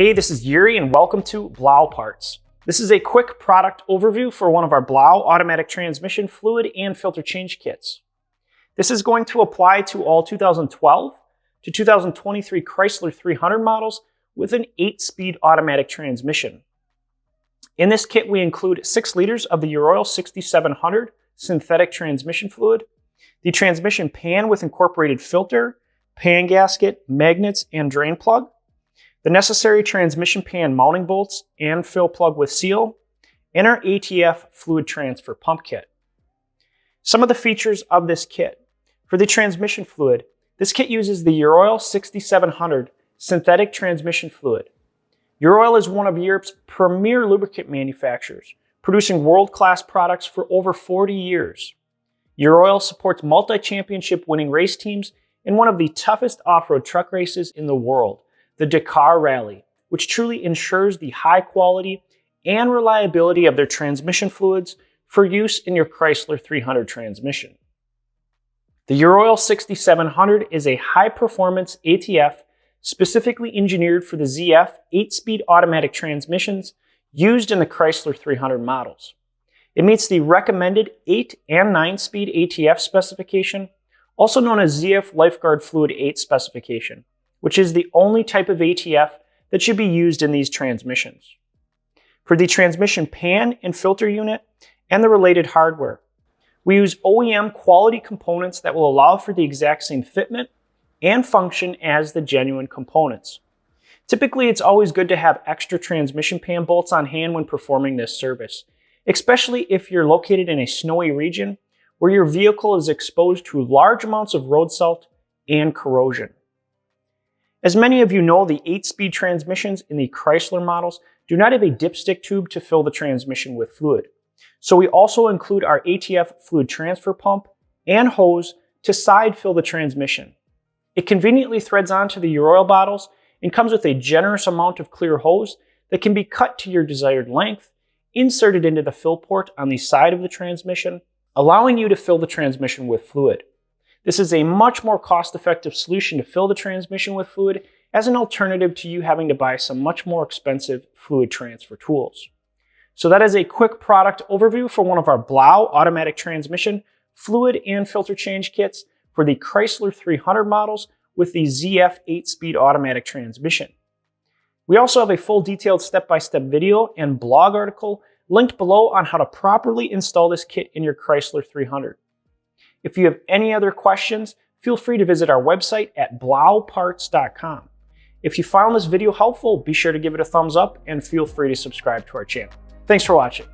Hey, this is Yuri and welcome to BLAU Parts. This is a quick product overview for one of our BLAU automatic transmission fluid and filter change kits. This is going to apply to all 2012 to 2023 Chrysler 300 models with an 8-speed automatic transmission. In this kit, we include 6 liters of the BLAU 6700 synthetic transmission fluid, the transmission pan with incorporated filter, pan gasket, magnets, and drain plug, the necessary transmission pan mounting bolts and fill plug with seal, and our ATF fluid transfer pump kit. Some of the features of this kit. For the transmission fluid, this kit uses the BLAU 6700 synthetic transmission fluid. BLAU is one of Europe's premier lubricant manufacturers, producing world-class products for over 40 years. BLAU supports multi-championship winning race teams in one of the toughest off-road truck races in the world, the Dakar Rally, which truly ensures the high quality and reliability of their transmission fluids for use in your Chrysler 300 transmission. The BLAU 6700 is a high-performance ATF specifically engineered for the ZF 8-speed automatic transmissions used in the Chrysler 300 models. It meets the recommended 8 and 9-speed ATF specification, also known as ZF Lifeguard Fluid 8 specification, which is the only type of ATF that should be used in these transmissions. For the transmission pan and filter unit and the related hardware, we use OEM quality components that will allow for the exact same fitment and function as the genuine components. Typically, it's always good to have extra transmission pan bolts on hand when performing this service, especially if you're located in a snowy region where your vehicle is exposed to large amounts of road salt and corrosion. As many of you know, the 8-speed transmissions in the Chrysler models do not have a dipstick tube to fill the transmission with fluid. So we also include our ATF fluid transfer pump and hose to side fill the transmission. It conveniently threads onto the BLAU bottles and comes with a generous amount of clear hose that can be cut to your desired length, inserted into the fill port on the side of the transmission, allowing you to fill the transmission with fluid. This is a much more cost-effective solution to fill the transmission with fluid as an alternative to you having to buy some much more expensive fluid transfer tools. So that is a quick product overview for one of our BLAU automatic transmission fluid and filter change kits for the Chrysler 300 models with the ZF 8-speed automatic transmission. We also have a full detailed step-by-step video and blog article linked below on how to properly install this kit in your Chrysler 300. If you have any other questions, feel free to visit our website at blauparts.com. If you found this video helpful, be sure to give it a thumbs up and feel free to subscribe to our channel. Thanks for watching.